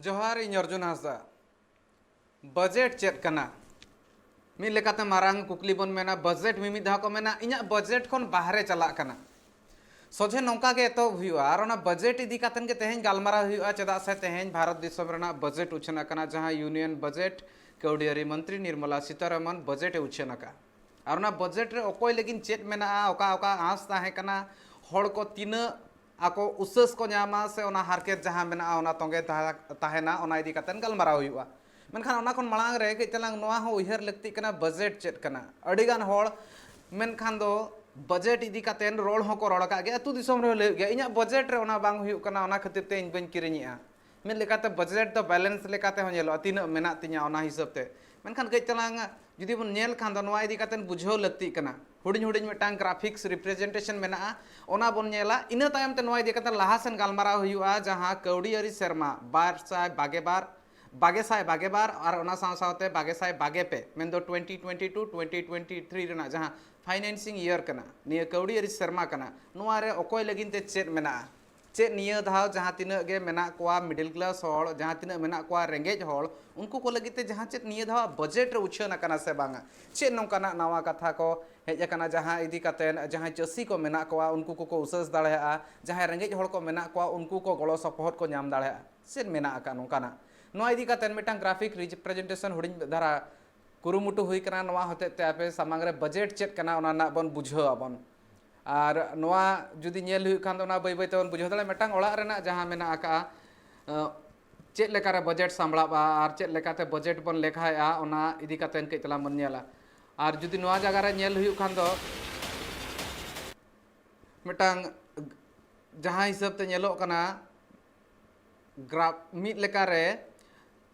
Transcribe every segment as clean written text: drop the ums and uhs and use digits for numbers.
जोहार इन Arjun Hansda budget check कना मी लेकाते मारांग कुकली बन मेना बजेट मिमी धाव को मेना इना बजेट खन बाहरे चला कना सोझे नौका के तो हुआ और ना बजेट इदी कातन के तेहें गालमारा हुआ चेदा से तेहें भारत दिसम रेना बजेट उछना कना जहां यूनियन बजेट कौडियारी मंत्री निर्मला सीतारमन बजेट उछना का और ना बजेट रे ओकोय लेकिन चेक मेना ओका ओका आस ताहे कना हड़ को तीन आको उसस को न्यामा से ओना हारकेट जहां मेना ओना तोंगे ताहेना ओना इदी कातन गालमारा हुआ मेनखान ओना खन मांग रे के चलांग नोआ हो उहर लगती कना बजेट चेक कना अडिगान हड़ मेनखान दो बजेट इदी कातेन रोल होको रोल का गया तू दिसम रे ले गया इना बजेट रे ओना बांग हुयु कना ओना खातिर ते इन बन किरिनिया मेन लेकाते बजेट दो बैलेंस लेकाते हो नेलो तीना मेना तिया ओना हिसाब ते मेनखान के चलांग जुदी बन नेल खान दो नोआ इदी कातेन बुझाव लगती कना हुडिन हुडिन मेटांग ग्राफिक्स रिप्रेजेंटेशन मेना ओना बन नेला इना तायम ते नोआ इदी कातेन लाहासन गालमारा हुयुआ जहां कौडियारी शर्मा 2222 और ओना साव सावते 2222 पे मेन दो 2022 2023 रेना जहां फाइनेंसिंग ईयर कना निया कौडियारी शर्मा कना नोआ रे ओकोय लगिन ते चेत मेना चेत निया धाव जहां तिना गे मेना कोआ मिडिल क्लास हॉल जहां तिना मेना कोआ रेंगेज हॉल उनको को लगिते जहां चेत निया धाव बजेट रे उछना कना से बांगा चेत नौकाना नवा कथा को हेज कना जहां इदी कातेन जहां चसी को मेना कोआ उनको को उसस दाड़ेया जहां रेंगेज हॉल को मेना कोआ उनको को गलो सपोर्ट को नाम दाड़ेया चेत मेना का नौकाना नोआ इदी कातेन मिटांग ग्राफिक रिप्रेजेंटेशन हुडिन धारा कुरुमुटु हुई कना नोआ होते ते आपे सामांग रे बजेट चेक कना ओना ना बन बुझाव आबन और नोआ जुदी नेल हुई खान दोना बै बै ते बन बुझाव दाले मिटांग ओळा रेना जहां मेना आका चेक लेका रे बजेट सांभळाबा और चेक लेकाते बजेट बन लेखाया ओना इदी कातेन के तला मन नेला और जुदी नोआ जगह रे नेल हुई खान दो मिटांग जहां हिसाब ते नेलो कना ग्राफ मिट लेका रे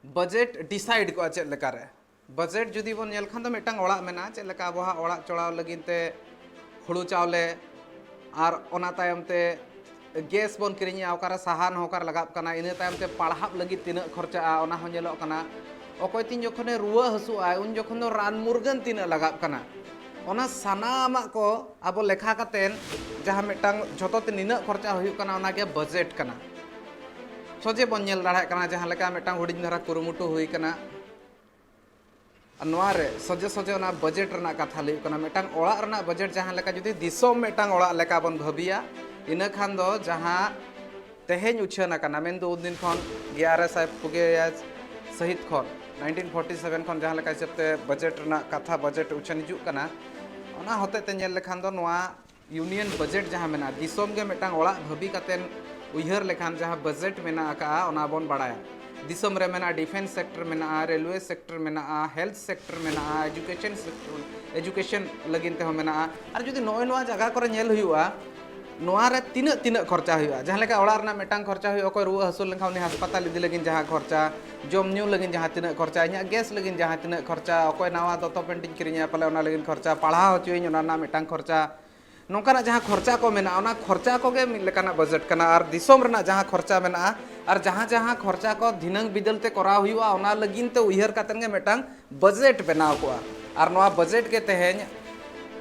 बजेट डिसाइड को चेक लेका रे बजेट जुदी बन नेल खान दो मिटांग ओळा मेना चेक लेका आबोहा ओळा चोड़ाव लगिन ते हुड़ू चावले और ओना तायम ते गैस बन किरिनिया ओकारा साहान होकार लगाब कना इना तायम ते पढ़ाब लगी तिना खर्चा ओना हो नेलो कना ओकोय तीन जखने रुआ हसुआ उन जखन दो रान मुर्गन तिना लगाब कना ओना सानामा को आबो लेखा कातेन जहां मिटांग जतो ते निना खर्चा हुयु कना ओना गे बजेट कना सोजे बन नेल दाड़ा कना जहां लेका मिटांग हुडिन धरा कुरुमुटु हुई कना नोआ रे सोजे सोजे ओना बजेट रना कथा लई कना मिटांग ओळा रना बजेट जहां लेका जुदी दिसोम मिटांग ओळा लेका बन भाबिया इना खान दो जहां तेहेन उछना कना मेन दो दिन खन 11 पुगे सहित खन 1947 खन जहां लेका हिसाब ते बजेट रना कथा बजेट उछन हिजु कना ओना होते ते नेल लेखान दो नोआ यूनियन बजेट जहां मेना दिसोम गे मिटांग ओळा भाबी कातेन उयहर लेखान जहां बजेट मेना आका ओना बन बाडाया दिसोम रे मेना डिफेंस सेक्टर मेना रेलवे सेक्टर मेना हेल्थ सेक्टर मेना एजुकेशन लगिन ते हो मेना और जुदी नोय नोआ जगह करे नेल हुआ नोआ रे तिना तिना खर्चा हुआ जहां लेका ओळा रना मिटांग खर्चा हुआ ओकोय रुआ हसुल लेखा उनी अस्पताल इदी लगिन जहां खर्चा जम न्यू लगिन जहां तिना खर्चा इना गैस लगिन जहां तिना खर्चा ओकोय नावा दोतो पेंटिंग किरिनिया पले ओना लगिन खर्चा पढ़ाव होचुइन ओना ना मिटांग खर्चा नौकाना जहां खर्चा को मेना ओना खर्चा को गे मिल लेकाना बजेट कना और दिसोम रना जहां खर्चा मेना और जहां जहां खर्चा को धिनंग बिदलते कराव हुआ ओना लगिन ते उयहर कातन गे मिटांग बजेट बनाव को और नोआ बजेट के तेहेन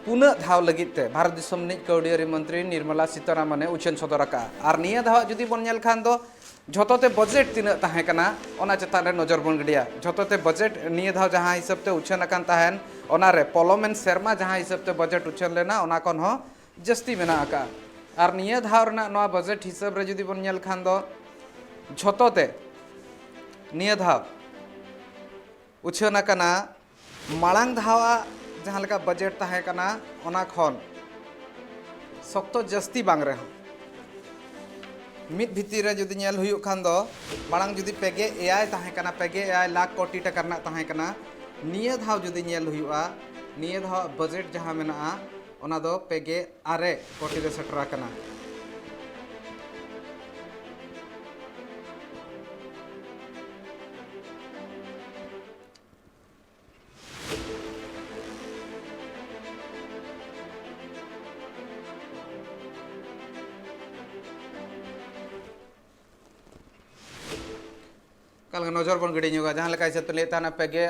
पुना धाव लगित ते भारत दिसोम नि कौडियारी मंत्री निर्मला सीतारमन उछन सदर का और निया धाव जुदी बन नेल खान दो झोतोते बजेट तिना ताहे कना ओना चेतान रे नजर बन गडिया झोतोते बजेट निया धाव जहां हिसाब ते उछन अकान ताहेन ओना रे पॉलोमेन शर्मा जहां हिसाब ते बजेट उछन लेना ओना कोन हो जस्ती मेना आका और निया धाव रना नोआ बजेट हिसाब रे जुदी बन नेल खान दो झोतोते निया धाव उछन अकाना माळांग धावा जहां लेका बजेट ताहे कना ओना खन सख्तो जस्ती बांग रे मिद भितिर रे जुदी नेल हुयु खान दो माळांग जुदी पेगे एआई ताहे कना पेगे एआई लाख कोटी टाका रना ताहे कना निया धाव जुदी नेल हुयुआ निया धाव बजेट जहां मेना ओना दो पेगे आरे कोटी रे सेटरा कना कल नजर बन गड़ी जहां लेका हिसाब ते लेताना पेगे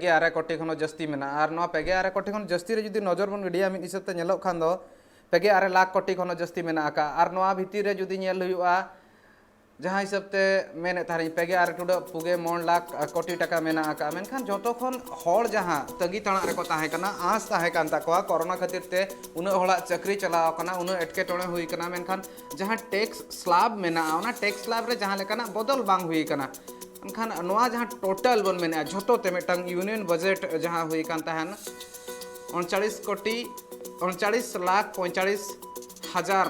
आरे कोटी खन जस्ती मेना और नोआ पेगे आरे कोटी खन जस्ती रे जुदी नजर बन गडिया मिद हिसाब ते नेलो खान दो पेगे आरे लाख कोटी खन जस्ती मेना आका और नोआ भितिर रे जुदी नेल हुआ जहाँ हिसाब ते मेने थारी पेगे आर टुडा पुगे मोन लाख कोटी टका मेना आका मेनखान जोतो खन हर जहाँ तगी ताना रेको ताहे कना आस ताहे कान ताकोआ कोरोना खातिर ते उन हला चक्री चलाव कना उन एटके टोणे हुई कना मेनखान जहाँ टैक्स स्लैब मेना ओना टैक्स स्लैब रे जहाँ लेकना बदल बांग हुई कना मेनखान नोआ जहाँ टोटल बन मेना जोतो ते मेटंग यूनियन बजट जहाँ हुई कान ताहन 39,45,00,000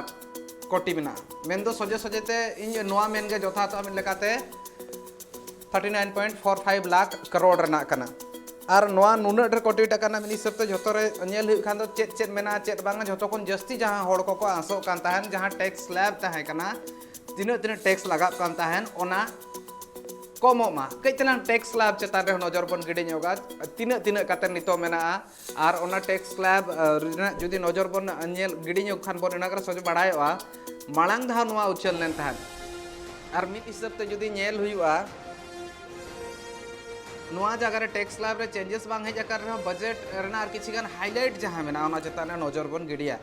कोटी मेना मेन दो सजे सजेते इन नोआ मेन गे जोथा तो लेकाते 39.45 लाख करोड़ रना कना और नोआ नुना ढेर कोटी टका ना मिनी सबते जोतो रे नेल हुई खान दो चेत चेत मेना चेत बांगा जोतो कोन जस्ती जहां होड़ को आसो कान ताहन जहां टैक्स स्लैब ताहे कना तिना तिना टैक्स लगा कान ताहन ओना कमो मा कइतलान टैक्स स्लैब चेतान रे नजर बन गिडे जोगा तिना तिना काते नितो मेना और ओना टैक्स स्लैब जुदी नजर बन नेल गिडे जोग खान बन एना कर सज बाडायवा मालांग धा नोआ उछल लेन ताहन और मित हिसाब ते जुदी नेल हुआ नोआ जगह रे टैक्स स्लैब रे चेंजेस बांग हेज आकार रे बजट रेना और किछि गान हाइलाइट जहां मेना ओना चेतान रे नजर बन गिडिया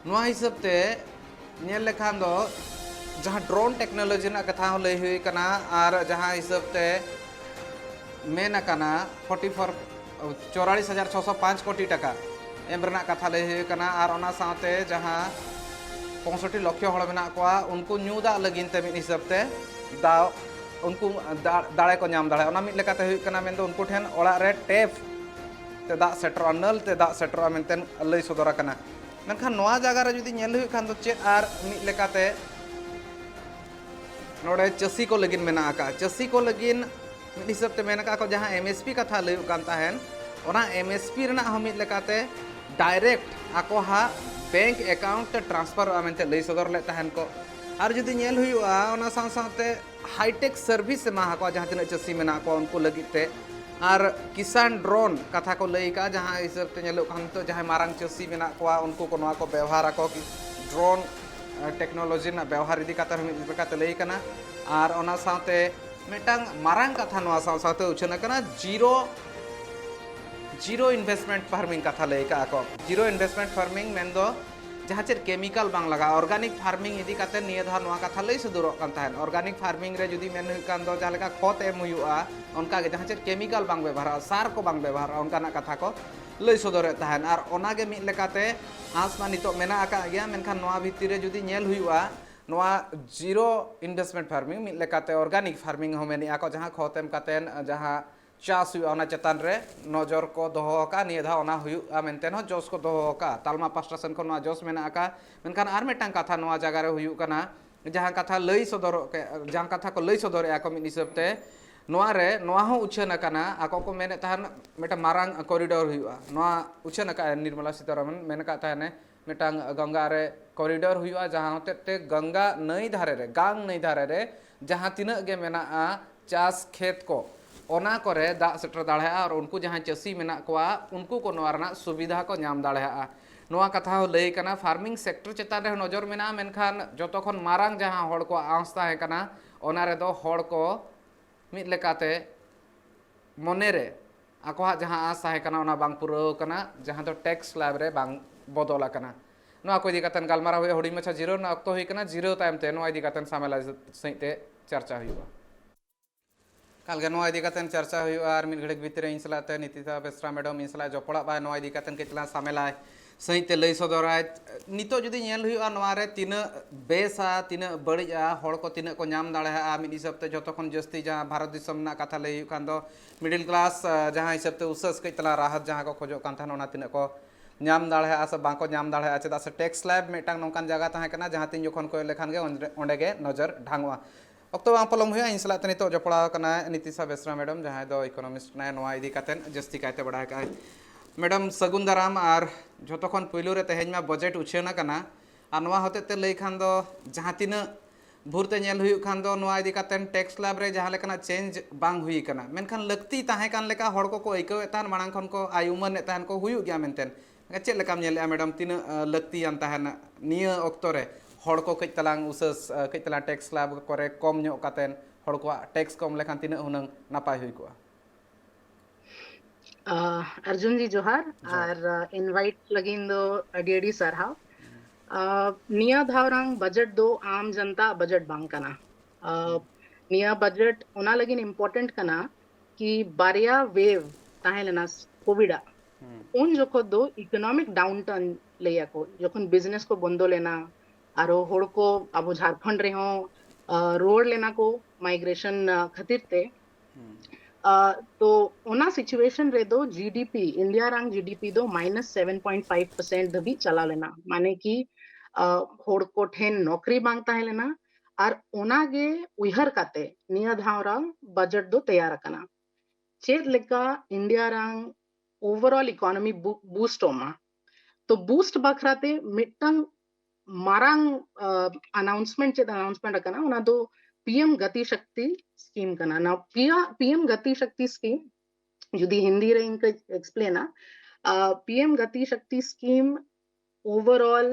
नोआ हिसाब ते नेल लेखान दो जहाँ ड्रोन टेक्नोलॉजी ना कथा हो लई हुई कना और जहाँ हिसाब ते मेन कना 44,605 कोटी टका एम रना कथा लई हुई कना और ओना साथे जहाँ 65 लाख हड़ मेना कोआ उनको न्यू दा लगिन ते मिद हिसाब ते दाव उनको दाड़े को नाम दाड़े ओना मिद लेकाते हुई कना मेन दो उनको ठेन ओड़ा रे टेप ते दा सेटर नल ते दा सेटर मेनतेन लई सदरा कना मेनखान नोआ जगह रे जुदी नेल हुई खान दो चेत आर मिद लेकाते नोड़े चासी को लगिन मेना आका चासी को लगिन मिद हिसाब ते मेना का जहाँ एमएसपी कथा लई कान ताहेन ओना एमएसपी रना हम मिद लेकाते डायरेक्ट आको हा बैंक अकाउंट ट्रांसफर मेनते लई सदर ले ताहेन को और जुदी नेल हुआ ओना साथ साथे हाईटेक सर्विस मा को जहाँ तिना चासी मेना को उनको लगिते और किसान ड्रोन कथा को लई का जहाँ हिसाब ते नेलो खान तो जहाँ मारंग चासी मेना को उनको को नोआ को व्यवहार को कि ड्रोन टेक्नोलॉजी ना व्यवहार इदी कातर मिद लेकाते लई कना और ओना साथे मेटांग मारंग कथा नोआ साथे उछना कना जीरो इन्वेस्टमेंट फार्मिंग कथा लई का को जीरो इन्वेस्टमेंट फार्मिंग मेन दो जहाँ चेर केमिकल बांग लगा ऑर्गेनिक फार्मिंग इदी काते निये धा नोआ कथा लई सदुरो कान ताहेन ऑर्गेनिक फार्मिंग रे जुदी मेन हुई कान दो जहाँ लेका खत एम हुआ उनका के जहाँ चेर केमिकल बांग व्यवहार सार को बांग व्यवहार उनका ना कथा को लई सदर ताहेन और ओना गे मिद लेकाते आसमा नितो मेना आका गया मेनखान नोआ भितर रे जुदी नेल हुआ नोआ जीरो इन्वेस्टमेंट फार्मिंग मिद लेकाते ऑर्गेनिक फार्मिंग हो मेनी आको जहाँ खतेम कातेन जहाँ चास हुआ ओना चेतान रे नजर को दोहो का निये धा ओना हुआ मेनतेन हो जोस को दोहो का तालमा पास्टा सेन को नोआ जोस मेना आका मेनखान आर मेटांग कथा नोआ जगह रे हुयु कना जहाँ कथा लई सदर जहाँ कथा को लई सदर आको मिद हिसाब ते नोआ रे नोआ हो उछन कना आको को मेने ताहन मेटा मारांग कॉरिडोर हुआ नोआ उछन का निर्मला सीतारमन मेन का ताहने मेटांग गंगा रे कॉरिडोर हुआ जहाँ होते ते गंगा नई धारे रे गांग नई धारे रे जहाँ तिना गे मेना चास खेत को ओना करे दा सेटर दाड़े और उनको जहाँ चासी मेना कोआ उनको को नोआ रना सुविधा को नाम दाड़े नोआ कथा हो लई कना फार्मिंग सेक्टर चेतान रे नजर मेना मेनखान जतो खन मारांग जहाँ हड़ को आंस ताहे कना ओना रे दो हड़ को मिद लेकाते मने रे आकोहा जहाँ आस ताहे कना ओना बांग पुराव कना जहाँ तो टैक्स स्लैब रे बांग बदल कना नोआ को इदी कातन गालमारा हुए हुडी मछा जीरो ना अक्तो हुई कना जीरो तायम ते नोआ इदी कातन सामेला सहिते चर्चा हुआ काल गे नोआ इदी कातन चर्चा हुआ और मिद घड़िक भितर इन सलाते नीतिता बेसरा मैडम इन सला जपड़ा बा नोआ इदी कातन केतला सामेला सहिते लई सदराय नितो जुदी नेल हुआ नोआ रे तिना बेसा तिना बड़िया हड़ को तिना को नाम दाड़ेहा मिद हिसाब ते जतो खन जस्ती जहाँ भारत दिसम ना कथा लई खान दो मिडिल क्लास जहाँ हिसाब ते उसास केतला राहत जहाँ को खोजो कान थान ओना तिना को नाम दाड़ेहा से बाको नाम दाड़ेहा चेदा से टैक्स स्लैब मेटांग नोंकान जगह ताहे कना जहाँ तीन जखन को लेखान गे ओंडे गे नजर ढांगवा अक्तो बांग पलम हुआ इन सलाते नितो जपड़ा कना नीतिशा बेसरा मैडम जहाँ दो इकोनॉमिस्ट ना नोआ इदी कातेन जस्ती कायते बढ़ाय का मैडम सगुन दाराम और जो खन पुलू रे तेहेज में बजेट उछेना कना और नोआ होते ते लई खान दो जहाँ तीना भूरते नेल हुई खान दो नोआ इदी कातेन टैक्स स्लैब रे जहाँ लेकना चेंज बांग हुई कना मेनखान लक्ति ताहे कान लेका हड़ को आइकावे तान मांग खन को आयुमन ताहन को हुई गया मेनतेन चेद लेकाम नेले मैडम तीना लक्तियान ताहन निया अक्तो रे हड़ को कई तलांग उसास कई तलांग टैक्स स्लैब करे कम ᱧᱚᱜ कातेन हड़ को टैक्स कम लेखान तीना हुनंग नापाय हुई को अर्जुन जी जोहार और इनवाइट लगिन दो अडी अडी सरहाव निया धावरांग बजट दो आम जनता बजट बांग कना। निया बजट ओना लगिन इम्पोर्टेंट कना कि बारिया वेव ताहे लेना कोविड उन जोखो दो इकोनॉमिक डाउनटर्न लेया को जोखन बिजनेस को बंदो लेना आरो होड़ को अब झारखंड रे हो रोड लेना को माइग्रेशन खातिर ते तो ओना सिचुएशन रे दो जीडीपी इंडिया रंग जीडीपी दो -7.5% धबी चला लेना माने कि होड़ को ठेन नौकरी मांगता है लेना और ओना गे उइहर काते निया धावरा बजट दो तैयार करना चेत लेका इंडिया रंग ओवरऑल इकोनॉमी बूस्ट होमा तो बूस्ट बखराते मिटंग मारांग अनाउंसमेंट चेत अनाउंसमेंट करना उना दो पीएम गति शक्ति स्कीम करना ना पीएम गति शक्ति स्कीम जुदी हिंदी रे इनका एक्सप्लेन पीएम गति शक्ति scheme overall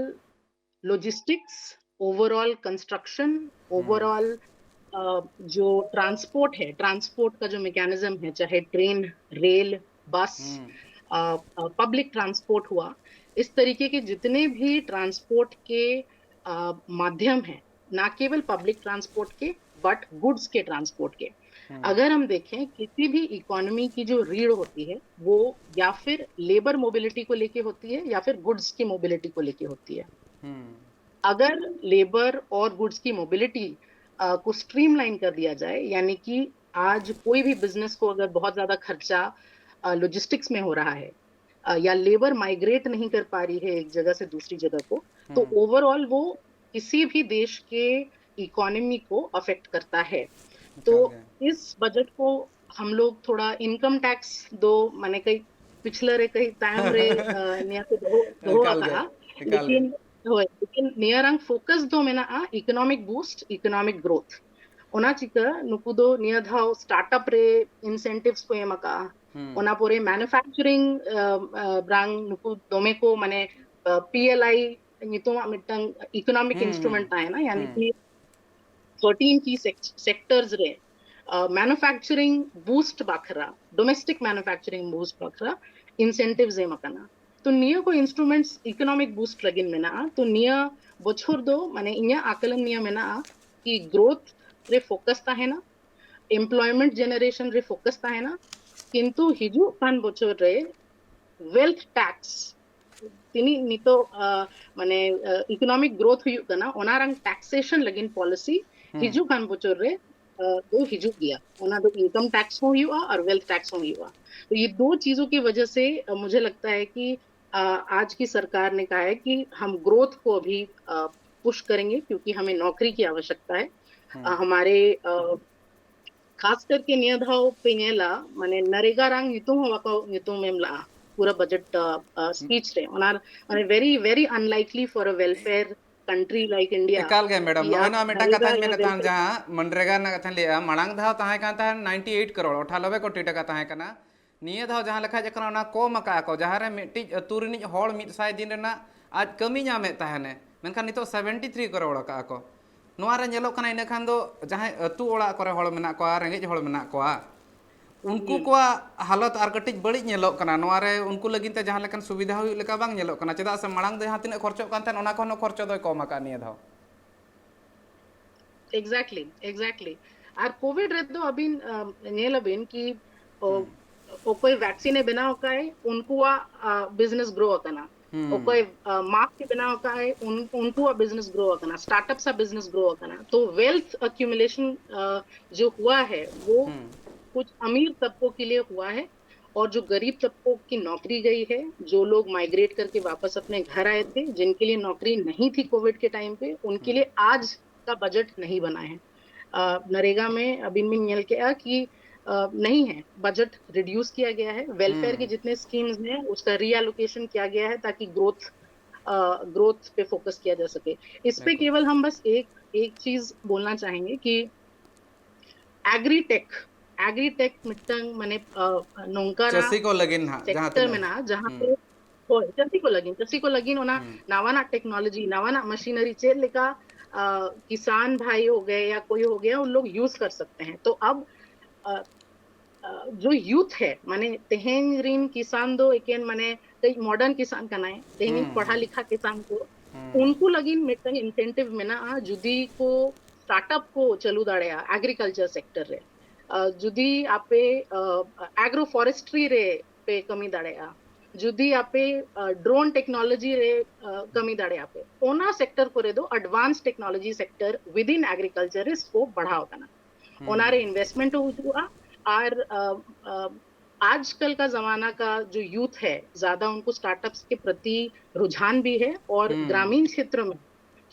logistics overall construction overall जो ट्रांसपोर्ट है ट्रांसपोर्ट का जो मैकेनिज्म है चाहे train rail bus public transport हुआ इस तरीके के जितने भी ट्रांसपोर्ट के माध्यम हैं ना केवल पब्लिक ट्रांसपोर्ट के बट गुड्स के ट्रांसपोर्ट के अगर हम देखें किसी भी इकोनॉमी की जो रीढ़ होती है वो या फिर लेबर मोबिलिटी को लेके होती है या फिर गुड्स की मोबिलिटी को लेके होती है अगर लेबर और गुड्स की मोबिलिटी को स्ट्रीमलाइन कर दिया जाए यानी कि आज कोई भी बिजनेस को अगर बहुत ज्यादा खर्चा लॉजिस्टिक्स में हो रहा है या लेबर माइग्रेट नहीं कर पा रही है एक जगह से दूसरी जगह को तो ओवरऑल वो किसी भी देश के इकोनॉमी को अफेक्ट करता है तो इस बजट को हम लोग थोड़ा इनकम टैक्स दो माने कई पिछले रे कई टाइम रे निया से दो कहा लेकिन नियरंग फोकस दो मेना इकोनॉमिक बूस्ट इकोनॉमिक ग्रोथ ओना चिका नुकु दो निया धाव स्टार्टअप रे इंसेंटिव्स को एमका ओना पोरे मैन्युफैक्चरिंग ब्रांग नुकु दोमे को माने पीएलआई नितो मिटंग इकोनॉमिक इंस्ट्रूमेंट आए ना यानी कि 13 की सेक्टर्स रे मैन्युफैक्चरिंग बूस्ट बाखरा डोमेस्टिक मैन्युफैक्चरिंग बूस्ट बाखरा इंसेंटिव्स एमकना तो निया को इंस्ट्रूमेंट्स इकोनॉमिक बूस्ट लगिन मेना तो निया बछोर दो माने इन्या आकलन निया मेना कि ग्रोथ रे फोकस ता है ना एम्प्लॉयमेंट जनरेशन रे फोकस ता है ना किंतु हिजु कान बछोर रे वेल्थ टैक्स तिनी नितो माने इकोनॉमिक ग्रोथ हुई कना ओनारंग टैक्सेशन लगिन पॉलिसी हिजु कान बछोर रे दो हिजु गया ओना दो इनकम टैक्स हो हुआ और वेल्थ टैक्स हो हुआ तो ये दो चीजों की वजह से मुझे लगता है कि आज की सरकार ने कहा है कि हम ग्रोथ को अभी पुश करेंगे क्योंकि हमें नौकरी की आवश्यकता है हमारे खास करके नियधाव पेनेला माने नरेगा रंग नितुम हवा को नितुम मेमला पूरा बजट स्पीच रे ओनार माने very very unlikely for a welfare country like India एकाल गे मैडम नोना मेटा कथा में तान जहां मनरेगा ना कथा लिया मांग धाव ताहे का ता 98 करोड़ 98 कोटी टका ताहे कना निये धाव जहां लेखा जकना ना कम का को जहां रे मिट्टी तुरनी होड़ 100 दिन रेना आज कमी नामे ताहने मेनखान नितो 73 करोड़ का को नोआ रे नेलो कना इन खान दो जहां अतु ओड़ा करे होड़ मेना को रेंगेज होड़ मेना को उनको को हालत आर कटिज बड़ी नेलो कना नोआ रे उनको लगिन ते जहां लेकन सुविधा हुई लेका बांग नेलो कना चेदा से मांग दे जहां तिने खर्चो कान तन ओना कोनो खर्चो दो कम का निये धाव एग्जैक्टली और कोविड रे तो अभी नेल अबिन कि कोई वैक्सीन बनाओ का है उनको बिजनेस ग्रो करना कोई मास्क के बनाओ का है उनको बिजनेस ग्रो करना स्टार्टअप सा बिजनेस ग्रो करना तो वेल्थ अक्यूमुलेशन जो हुआ है वो कुछ अमीर तबकों के लिए हुआ है और जो गरीब तबकों की नौकरी गई है जो लोग माइग्रेट करके वापस अपने घर आए थे जिनके लिए नौकरी नहीं थी कोविड के टाइम पे उनके लिए आज का बजट नहीं बना है नरेगा में अभी मिल के कि नहीं है बजट रिड्यूस किया गया है वेलफेयर के जितने स्कीम्स हैं उसका रीएलोकेशन किया गया है ताकि ग्रोथ पे फोकस किया जा सके इस पे केवल हम बस एक चीज बोलना चाहेंगे कि एग्रीटेक मिट्टंग माने नोंकारा चसी को लगिन हां सेक्टर में ना जहां पे चसी को लगिन ओना नवाना टेक्नोलॉजी नवाना मशीनरी चेल लेका किसान भाई हो गए या कोई हो गया उन लोग यूज कर सकते हैं तो अब जो यूथ है माने तेहेन रिन किसान दो एकेन माने कई मॉडर्न किसान कनाए तेहेन पढ़ा लिखा किसान को उनको लगी मिटंग इंसेंटिव में ना जुदी को स्टार्टअप को चलू दाड़ेया एग्रीकल्चर सेक्टर रे जुदी आपे एग्रो फॉरेस्ट्री रे पे कमी दाड़ेया जुदी आपे ड्रोन टेक्नोलॉजी रे कमी दाड़ेया पे ओना सेक्टर को रे दो advance technology sector with in agriculture रे स्कोप बढ़ाओ कना ओनारे इन्वेस्टमेंट हुआ और आजकल का जमाना का जो यूथ है ज्यादा उनको स्टार्टअप्स के प्रति रुझान भी है और ग्रामीण क्षेत्र में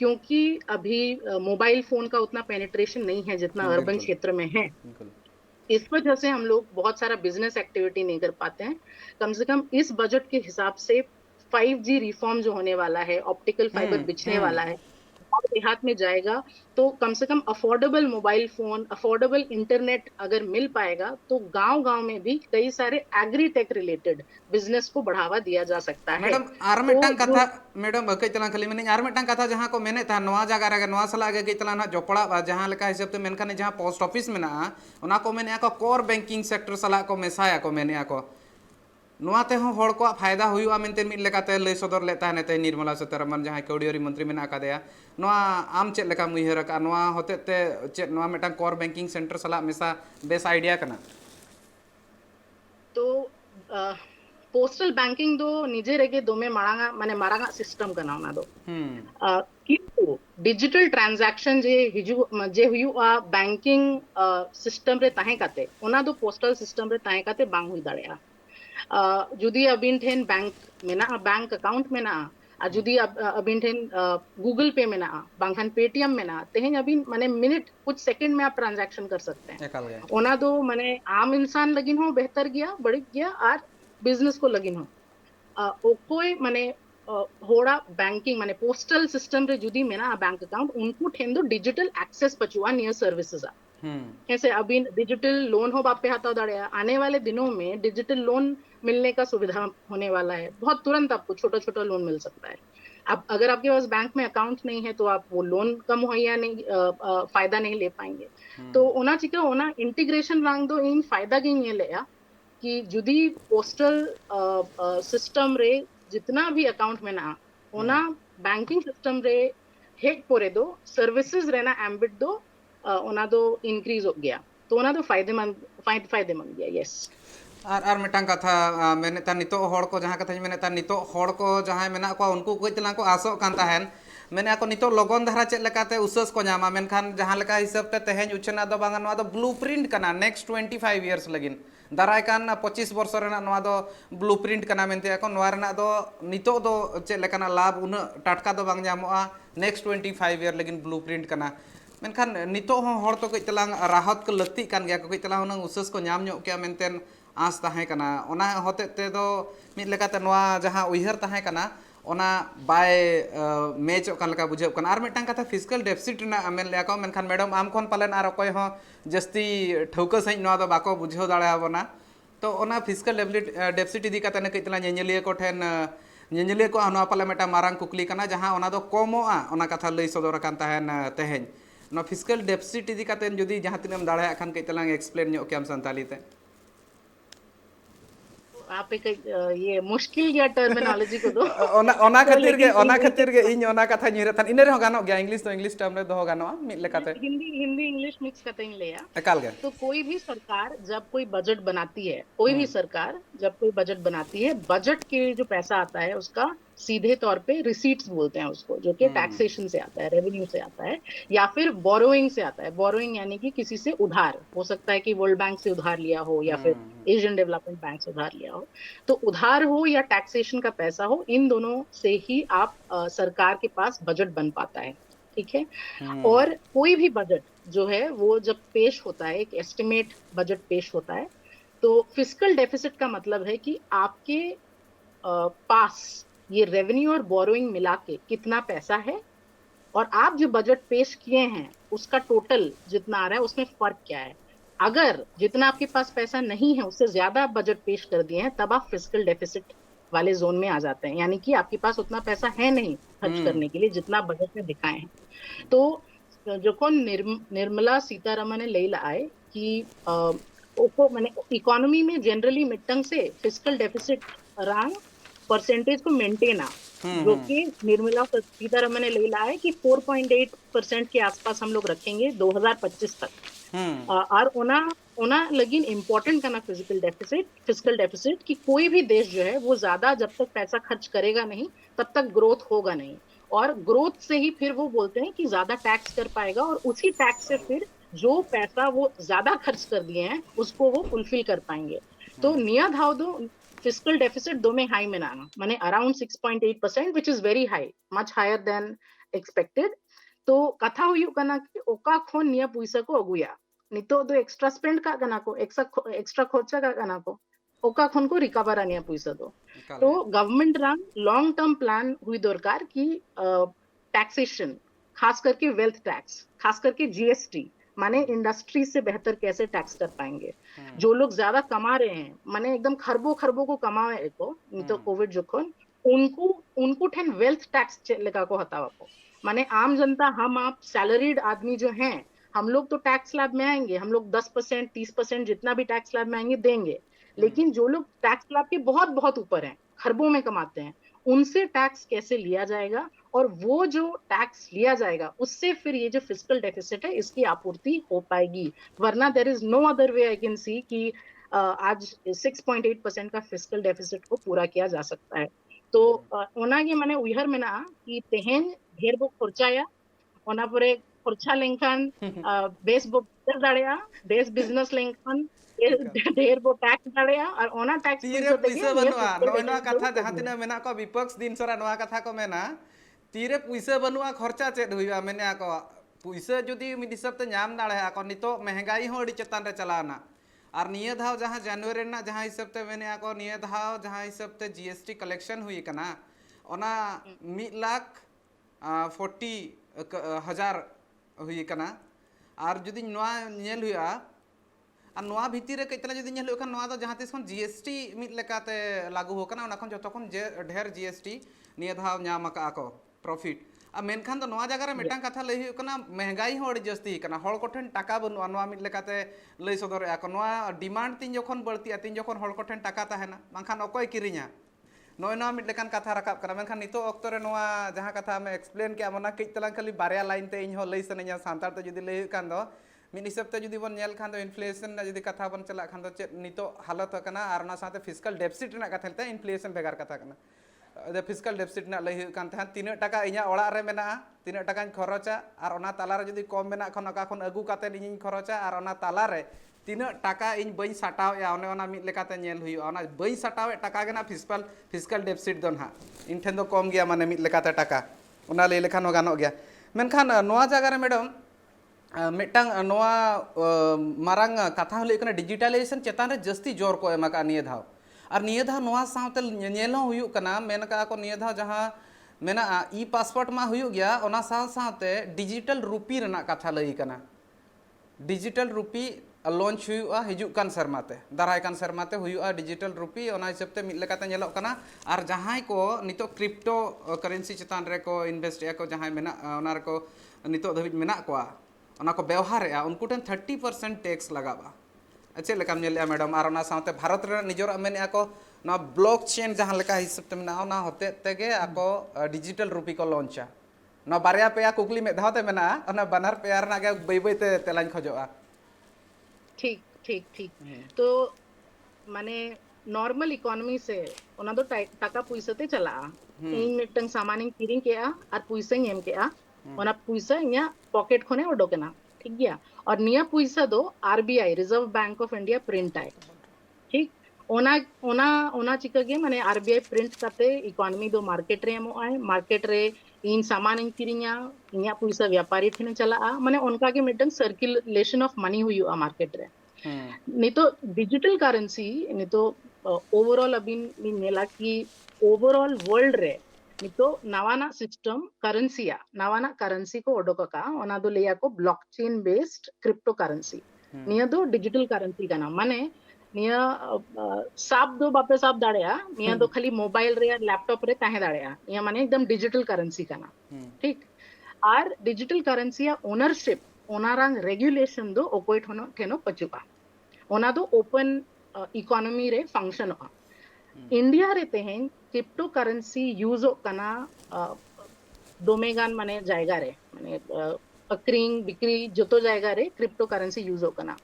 क्योंकि अभी मोबाइल फोन का उतना पेनिट्रेशन नहीं है जितना अर्बन बिल्कुल क्षेत्र में है बिल्कुल इस वजह से हम लोग बहुत सारा बिजनेस एक्टिविटी नहीं कर पाते हैं कम से कम इस बजट के हिसाब से 5G रिफॉर्म जो होने वाला है ऑप्टिकल फाइबर बिछने वाला है और देहात में जाएगा तो कम से कम affordable mobile phone affordable internet अगर मिल पाएगा तो गांव गांव में भी कई सारे एग्रीटेक रिलेटेड बिजनेस को बढ़ावा दिया जा सकता है मैडम आर मिटंग कथा मैडम कई तला खाली मैंने आर मिटंग कथा जहां को मेने था नवा जगह रे नवा सला गे कई तला ना जोपड़ा जहां लेका हिसाब ते मेनखान जहां पोस्ट ऑफिस में ना ओना को मेने को कोर बैंकिंग सेक्टर सला को मेसाया को मेने को नवा ते हो हड़ को फायदा हुआ मेनते मिल लेकाते लय सदर लेता है नेते निर्मला सीतारमण जहां कौड़ियरी मंत्री में आकादेया नवा आम चेक लेका मुहर का नवा होते ते चेक नवा मेटा कोर बैंकिंग सेंटर सला मेसा बेस आइडिया कना तो पोस्टल बैंकिंग दो निजे रेगे दो में मारांगा माने मारांगा सिस्टम का नाम ना दो किंतु डिजिटल ट्रांजैक्शन जे हिजु जे हुआ बैंकिंग सिस्टम रे ताहे काते ओना दो पोस्टल सिस्टम रे ताहे काते बांग हुई दाड़ेया जुदी अबिन ठेन बैंक में ना बैंक अकाउंट में ना जुदी अबिन ठेन गूगल पे में ना बांगखान पेटीएम में ना तेहेन अबिन माने मिनट कुछ सेकंड में आप ट्रांजैक्शन कर सकते हैं ओना दो माने आम इंसान लगिन हो बेहतर गया बढ़ गया और बिजनेस को लगिन हो कोई माने होड़ा बैंकिंग माने पोस्टल सिस्टम रे जुदी में ना बैंक अकाउंट उनको ठेन दो डिजिटल एक्सेस पचुआ नियर सर्विसेज कैसे अभी डिजिटल लोन हो बापे हाथा दाड़िया आने वाले दिनों में डिजिटल लोन मिलने का सुविधा होने वाला है बहुत तुरंत आपको छोटा छोटा लोन मिल सकता है अब अगर आपके पास बैंक में अकाउंट नहीं है तो आप वो लोन कम मुहैया नहीं फायदा नहीं ले पाएंगे तो ओना चिका ओना इंटीग्रेशन रंग दो इन फायदा की ये लिया कि जुदी पोस्टल सिस्टम रे जितना भी अकाउंट में ना ओना बैंकिंग सिस्टम रे हेक पोरे दो सर्विसेज रहना एम्बिट दो ओना दो इंक्रीज हो गया तो ओना दो फायदेमंद गया यस आर मिटांग कथा मेने ता नितो हड़ को जहां कथा मेने ता नितो हड़ को जहां मेना को उनको कोई तला को आसो कान ताहेन मेने को नितो लगन धारा चेक लेकाते उसस को नामा मेनखान जहां लेका हिसाब ते तेहेन उछना दो बांगा नवा दो ब्लूप्रिंट कना नेक्स्ट 25 इयर्स लगिन दाराय कान 25 वर्ष रेना नवा दो ब्लूप्रिंट कना मेनते को नवा रेना दो नितो दो चेक लेकाना लाभ उन टाटका दो बांग जामोआ नेक्स्ट 25 ईयर लगिन ब्लूप्रिंट कना मेनखान नितो हो हड़ तो कई तलांग राहत को लगती कान गया कई तलांग उनंग उसस को नाम ᱧᱚᱜ के मेनतेन आस ताहे कना ओना होते ते दो मिद लेकाते नवा जहां उयहर ताहे कना ओना बाय मैच कान लेका बुझे कना आर मिटांग कथा फिजिकल डेफिसिट ना मेन लेया को मेनखान मैडम आम खन पालन आर कोई हो जस्ती ठौका सही नवा दो बाको बुझे दाड़ा बना तो ओना फिजिकल डेफिसिट इदी कता ने कई तला ñeñeलिया को ठेन ñeñeलिया को नवा पाले मेटा मारांग कुकली कना जहां ओना दो कमोआ ओना कथा लई सदर कान ताहेन तेहेन ना फिजिकल डेफिसिट इदी कते जुदी जहां तिनम दाड़ा खान कई तलांग एक्सप्लेन ᱧᱚᱜ केम संताली ते आप एक ये मुश्किल या टर्मिनोलॉजी को दो ओना खातिर के इन ओना कथा निरे थान इने रे गानो गया इंग्लिश तो इंग्लिश टर्म रे दो गानो मिट लेकाते हिंदी इंग्लिश मिक्स करते हैं लिया एकाल गया तो कोई भी सरकार जब कोई बजट बनाती है कोई भी सरकार जब कोई बजट बनाती है बजट के जो पैसा आता है उसका सीधे तौर पे रिसीट्स बोलते हैं उसको जो कि टैक्सेशन से आता है रेवेन्यू से आता है या फिर बोरोइंग से आता है बोरोइंग यानी कि किसी से उधार हो सकता है कि वर्ल्ड बैंक से उधार लिया हो या फिर एशियन डेवलपमेंट बैंक से उधार लिया हो तो उधार हो या टैक्सेशन का पैसा हो इन दोनों से ही आप सरकार के पास बजट बन पाता है ठीक है और कोई भी बजट जो है वो जब पेश होता है एक एस्टिमेट बजट पेश होता है तो फिस्कल डेफिसिट का मतलब है कि आपके पास ये रेवेन्यू और बोरोइंग मिला के कितना पैसा है और आप जो बजट पेश किए हैं उसका टोटल जितना आ रहा है उसमें फर्क क्या है अगर जितना आपके पास पैसा नहीं है उससे ज्यादा आप बजट पेश कर दिए हैं तब आप फिस्कल डेफिसिट वाले जोन में आ जाते हैं यानी कि आपके पास उतना पैसा है नहीं खर्च करने के लिए जितना बजट में दिखाए हैं तो जो कौन निर्मला सीतारमण ने ले लाए कि मैंने इकोनॉमी में जनरली मिट्टंग से फिस्कल डेफिसिट रंग परसेंटेज को मेंटेन आ, जो कि निर्मला सीतारमण ने ले ला है कि 4.8% के आसपास हम लोग रखेंगे 2025 तक। और ओना ओना लेकिन इम्पोर्टेंट करना फिजिकल डेफिसिट कि कोई भी देश जो है वो ज्यादा जब तक पैसा खर्च करेगा नहीं तब तक ग्रोथ होगा नहीं, और ग्रोथ से ही फिर वो बोलते हैं कि ज्यादा टैक्स कर पाएगा, और उसी टैक्स से फिर जो पैसा वो ज्यादा खर्च कर दिए हैं उसको वो फुलफिल कर पाएंगे। तो निया धाव दो फिजिकल डेफिसिट दो में हाई में ना माने around 6.8%, which is very high, much higher than expected. तो कथा हुई कना कि ओका खोन निया पुइसा को अगुया नितो दो एक्स्ट्रा स्पेंड का कना को एक्स्ट्रा खर्चा का कना को ओका खोन को रिकवर आनिया पुइसा दो। तो government run long term plan हुई दरकार की टैक्सेशन, खास करके वेल्थ टैक्स, खास करके जीएसटी, माने इंडस्ट्री से बेहतर कैसे टैक्स कर पाएंगे। जो लोग ज्यादा कमा रहे हैं माने एकदम खरबों खरबों को कमावे को नहीं तो कोविड जोखन उनको उनको ठेन वेल्थ टैक्स लगा को हटावा को, माने आम जनता हम आप सैलरीड आदमी जो हैं हम लोग तो टैक्स स्लैब में आएंगे, हम लोग 10% 30% जितना भी टैक्स स्लैब में आएंगे देंगे, लेकिन जो लोग टैक्स स्लैब के बहुत बहुत ऊपर हैं, खरबों में कमाते हैं, उनसे टैक्स कैसे लिया जाएगा, और वो जो टैक्स लिया जाएगा उससे फिर ये जो फिस्कल डेफिसिट है इसकी आपूर्ति हो पाएगी। वरना there is no other way I can see कि आज 6.8% का फिस्कल डेफिसिट को पूरा किया जा सकता है। तो ओना के माने उइहर में ना कि तेहेन ढेर बो खर्चाया ओना परे खर्चा लेंखान बेस बो दाड़िया बेस बिजनेस लेंखान ढेर बो टैक्स दाड़िया और ओना टैक्स तीरे पैसा बनुआ नोइना कथा जहां तिना मेना को विपक्ष दिन सरा नोआ कथा को मेना तीरे पैसा बनुआ खर्चा चेद हुइबा मेना को पैसा जदि मिद हिसाब ते नाम दाड़े को नितो महंगाई हो अड़ी चेतान रे चलाना और निया धाव जहां जनवरी ना जहां हिसाब ते मेना को निया धाव जहां हिसाब ते जीएसटी कलेक्शन हुई कना ओना 1,40,000 हुई कना और जदि नोआ नेल हुआ और नोआ भितर रे कइतला जदि नेल खान नोआ दो जहां तिस खन जीएसटी मिद लेकाते लागू होकना ओना खन जतो खन ढेर जीएसटी निया धाव नाम का को प्रॉफिट आ मेनखान दो नोआ जगह रे मेटांग कथा लई हुई कना महंगाई हो अड़ी जस्ती कना हड़ कोठेन टाका बनुआ नोआ मिद लेकाते लई सदर आ को नोआ डिमांड तीन जखन बढ़ती तीन जखन हड़ कोठेन टाका ताहेना बांखान अकय किरिङा नोय नोआ मिद लेकान कथा रकाब कना मेनखान नितो ऑक्तो रे नोआ जहां कथा में एक्सप्लेन के मना कई तलां खाली बारया लाइन ते इन हो लई सनेया सांतार ते जदि लई कान दो मिद हिसाब ते जदि बन नेल खान दो इन्फ्लेशन ना जदि कथा बन चला खान दो चे नितो हालत कना और ना साथे फिस्कल डेफिसिट ना कथा ते इन्फ्लेशन बेगार कथा कना द फिस्कल डेफिसिट ना लई कान था तीन टाका इना ओड़ा रे मेना तीन टाका खरचा और ओना ताला रे जदि कम मेना खन का खन अगु काते इन खरचा और ओना ताला रे तीन टाका इन बई सटाव या ओने ओना मिद लेकाते नेल हुई ओना बई सटाव टाका गेना फिस्कल डेफिसिट दो ना इन ठेन दो कम गया माने मिद लेकाते टाका ओना लई लेखान हो गानो गया मेनखान नोआ जगह रे मैडम मिटांग नोआ मारांग कथा हुई कना डिजिटलाइजेशन चेतान रे जस्ती जोर को एमा का निया धाव और निया धाव नोआ सावते नेल हो हुई कना मेन का को निया धाव जहां मेना ई पासपोर्ट मा हुई गया ओना साव सावते डिजिटल रूपी रना कथा लई कना डिजिटल रूपी लॉन्च हुआ हिजुक कान सरमाते दाराय कान सरमाते हुआ डिजिटल रूपी ओना हिसाब ते मिद लेकाते नेलोग कना और जहां को नितो क्रिप्टो करेंसी चेतान रे को इन्वेस्ट या को जहां मेना ओना रे को नितो धबिज मेना कोआ ओना को व्यवहार उनको ठेन 30% टैक्स लगाबा अच्छे लेकाम नेले मैडम और ओना सावते भारत रे निजोर मेना को ना ब्लॉकचेन जहां लेका हिसाब ते मेना ओना होते तेगे आको डिजिटल रूपी को लॉन्चा ना बारया पेया कुकली में धावते मेना ओना बानर पेया रना गे बई बई ते तेलाñ खोजोआ ठीक ठीक ठीक तो माने नॉर्मल इकोनॉमी से ओना दो टाका पुइसा ते चला इन मिटन सामान किरिंग के और पुइसा एम के ओना पुइसा इया पॉकेट खोने ओडोकेना ठीक गया और निया पुइसा दो RBI reserve bank of India print आए ठीक ओना ओना ओना चिका गे माने आरबीआई प्रिंट करते इकोनॉमी दो मार्केट रे एमो आए मार्केट रे इन सामान इन किरिंगा इया पुइसा व्यापारी ठेने चला माने उनका के मिटन सर्कुलेशन ऑफ मनी हुई मार्केट रे नहीं तो डिजिटल करेंसी नहीं तो ओवरऑल अभी नेला की ओवरऑल वर्ल्ड रे नहीं तो नवाना सिस्टम नवाना करेंसी को ओडोका ओना दो लेया को ब्लॉकचेन बेस्ड क्रिप्टो करेंसी निया दो डिजिटल करेंसी का नाम माने निया साब दो बापे साब दाड़िया निया दो खाली मोबाइल रे लैपटॉप रे ताहे दाड़िया निया माने एकदम डिजिटल करेंसी का नाम ठीक और डिजिटल करेंसी या ओनरशिप ओनारांग रेगुलेशन दो ओकोइट होनो केनो पचुका ओना दो ओपन इकोनॉमी रे फंक्शन इंडिया रे तेहेन क्रिप्टो करेंसी यूज कना दोमेगान माने जायगा रे माने अक्रिंग बिक्री जोतो जायगा रे क्रिप्टो करेंसी यूज कना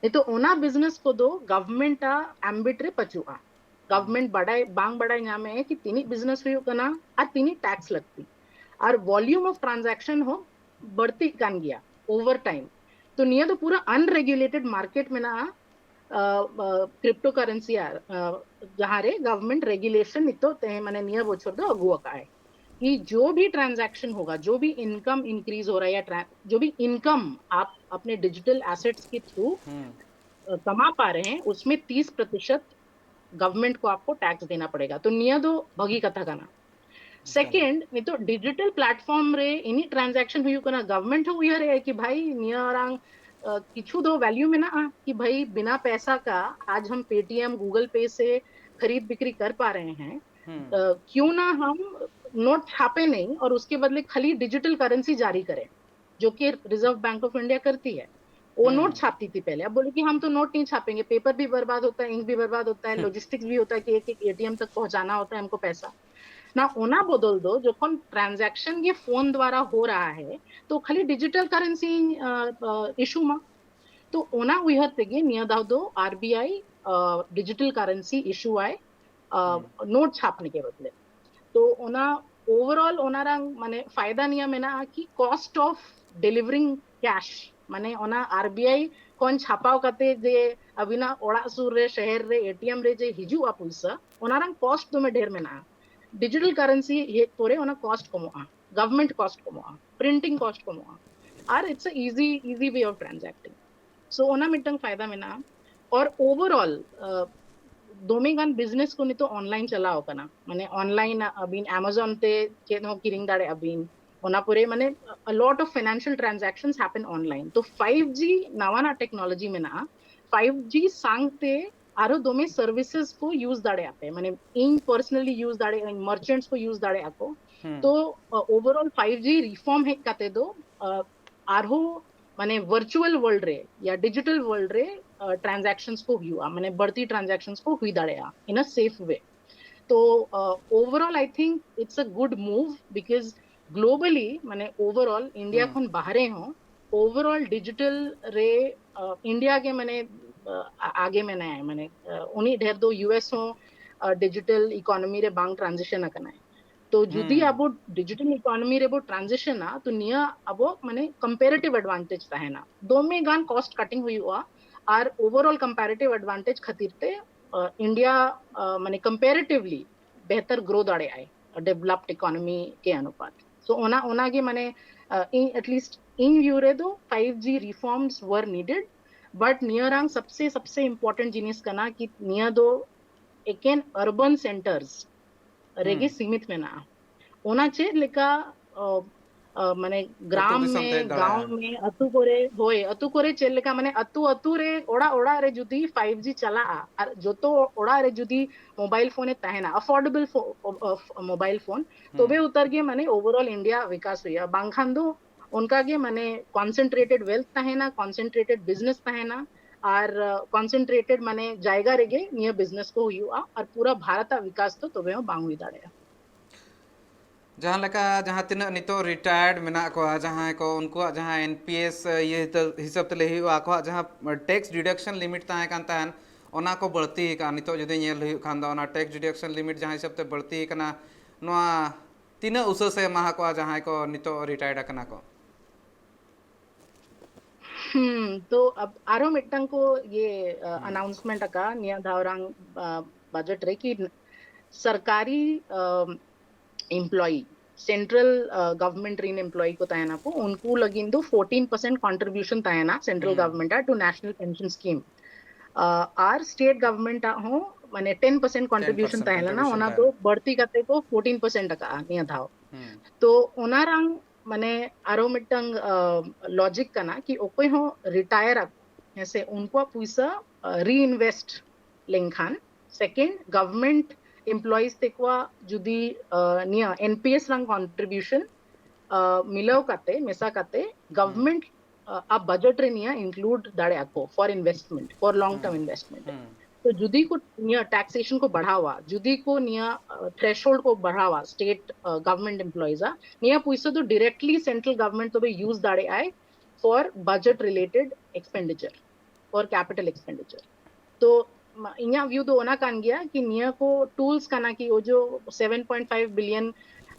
तो ओना बिजनेस को दो गवर्नमेंट एम्बिट रे पचुआ गवर्नमेंट बड़ाई बांग बड़ाई नामे कि तिनी बिजनेस हुई कना और तिनी टैक्स लगती और वॉल्यूम ऑफ ट्रांजैक्शन हो बढ़ती कान गया ओवर टाइम तो निया तो पूरा अनरेगुलेटेड मार्केट में ना क्रिप्टो करेंसी जहाँ रे गवर्नमेंट रेगुलेशन इतो ते माने निया वो छोड़ दो अगुआ का है कि जो भी ट्रांजैक्शन होगा जो भी इनकम इंक्रीज हो रहा है या जो भी इनकम आप अपने डिजिटल एसेट्स के थ्रू कमा पा रहे हैं उसमें 30% गवर्नमेंट को आपको टैक्स देना पड़ेगा तो निया दो भगी कथा का ना सेकेंड नहीं तो डिजिटल प्लेटफॉर्म रे इनी ट्रांजैक्शन हुई ना गवर्नमेंट हो यार है कि भाई निया रंग किछु दो वैल्यू में ना कि भाई बिना पैसा का आज हम पेटीएम गूगल पे से खरीद बिक्री कर पा रहे हैं क्यों ना हम नोट छापे नहीं और उसके बदले खाली डिजिटल करेंसी जारी करें जो कि रिजर्व बैंक ऑफ इंडिया करती है वो नोट छापती थी पहले अब बोले कि हम तो नोट नहीं छापेंगे पेपर भी बर्बाद होता है इंक भी बर्बाद होता है लॉजिस्टिक्स भी होता है कि एक एक एटीएम तक पहुंचाना होता है हमको पैसा ना ओना बदल दो जो ट्रांजैक्शन ये फोन द्वारा हो रहा है तो खाली डिजिटल करेंसी इशू मा तो ओना उहर तेगे निया दाव दो आरबीआई डिजिटल करेंसी इशू आए नोट छापने के बदले तो ओना ओवरऑल ओना रंग माने फायदा निया में ना कि कॉस्ट ऑफ डिलीवरिंग कैश माने ओना आरबीआई कौन छापाव कते जे अबिना ओड़ा सुर रे शहर रे एटीएम रे जे हिजू आ पैसा ओना रंग कॉस्ट तो में ढेर में ना डिजिटल करेंसी हे तोरे ओना कॉस्ट कमोआ गवर्नमेंट कॉस्ट कमोआ प्रिंटिंग कॉस्ट कमोआ और it's a easy way of transacting so ओना मिटंग फायदा में ना और ओवरऑल दोमेगान बिजनेस को नहीं तो ऑनलाइन चलाओ कना माने ऑनलाइन अबिन अमेज़न ते चेन हो किरिंग दाड़े अबिन ओना पूरे माने a lot of financial transactions happen online तो 5G नवाना टेक्नोलॉजी में ना 5G सांगते आरो दोमे सर्विसेज को यूज दाड़े आपे माने इन पर्सनली यूज दाड़े मर्चेंट्स को यूज दाड़े आपो तो ओवरऑल 5G रिफॉर्म है काते दो आरो माने वर्चुअल वर्ल्ड रे या डिजिटल वर्ल्ड रे ट्रांजैक्शंस को हुआ माने बढ़ती ट्रांजैक्शंस को हुई दाड़ेया इन अ सेफ वे तो overall I think it's a good move because globally माने ओवरऑल इंडिया खन बाहरे हो ओवरऑल डिजिटल रे इंडिया के माने आगे में ना है माने उन्हीं ढेर दो यूएस हो डिजिटल इकोनॉमी रे बांग ट्रांजिशन करना है तो जुदी अब डिजिटल इकोनॉमी रे वो ट्रांजिशन आ तो निया अब माने कंपैरेटिव एडवांटेज रहेना दो में गान कॉस्ट कटिंग हुई हुआ और ओवरऑल कंपैरेटिव एडवांटेज खातिर ते इंडिया माने कंपैरेटिवली बेहतर ग्रोथ आड़े आए डेवलप्ड इकोनॉमी के अनुपात सो ओना ओना के माने एटलीस्ट इन व्यू रे दो 5G reforms were needed but नियरांग सबसे सबसे इम्पोर्टेंट जिनिस करना कि निया दो एकेन अर्बन सेंटर्स रेगे सीमित में ना होना चाहिए लेका माने ग्राम में गांव में अतु कोरे चेल लेका माने अतु अतु रे ओड़ा ओड़ा रे जुदी 5G चला और जो तो ओड़ा रे जुदी मोबाइल फोन है तहना अफोर्डेबल मोबाइल फोन तो वे उतर गए माने ओवरऑल इंडिया विकास हुई बांखान दो उनका के माने कॉन्सेंट्रेटेड वेल्थ तहना कॉन्सेंट्रेटेड बिजनेस तहना और कॉन्सेंट्रेटेड माने जायगा रेगे नियर बिजनेस को हुआ और पूरा भारत विकास तो वे बांग हुई दाड़े जहाँ लेका जहाँ तीन नितो रिटायर्ड मेना को जहाँ को उनको जहाँ एनपीएस ये हिसाब तले हुआ को जहाँ टैक्स डिडक्शन लिमिट ताहे कान ताहन ओना को बढ़ती का नितो जदि नेल हुई खान दा ओना टैक्स डिडक्शन लिमिट जहाँ हिसाब ते बढ़ती कना नोआ तीन उस से महा को जहाँ को नितो रिटायर्ड कना को तो अब आरो मिट्टन को ये अनाउंसमेंट का निया धावरांग बजट रे की सरकारी एम्प्लॉई सेंट्रल गवर्नमेंट रीन एम्प्लॉई को तयना को उनको लगिन दो 14% कंट्रीब्यूशन तयना central government to national pension scheme or state government हो माने 10% कंट्रीब्यूशन तयला ना ओना तो बढ़ती करते को 14% का निया धाव तो ओना रंग माने आरो मिट्टंग लॉजिक करना कि ओकोई हो रिटायर ऐसे उनको पैसा री-इन्वेस्ट लेंखान सेकंड गवर्नमेंट एम्प्लॉइज तेकवा जुदी निया एनपीएस रंग कंट्रीब्यूशन मिलाव काते मेसा काते गवर्नमेंट अब बजट रे निया इंक्लूड दाड़े आको for investment for long term investment तो जुदी को निया टैक्सेशन को बढ़ावा जुदी को निया थ्रेशोल्ड को बढ़ावा स्टेट गवर्नमेंट एम्प्लॉइज निया पुइसो तो डायरेक्टली सेंट्रल गवर्नमेंट तो बे यूज दाड़े आए for budget related expenditure for capital expenditure तो इኛ व्यू तो ओना कान गया कि निया को टूल्स काना कि वो जो 7.5 बिलियन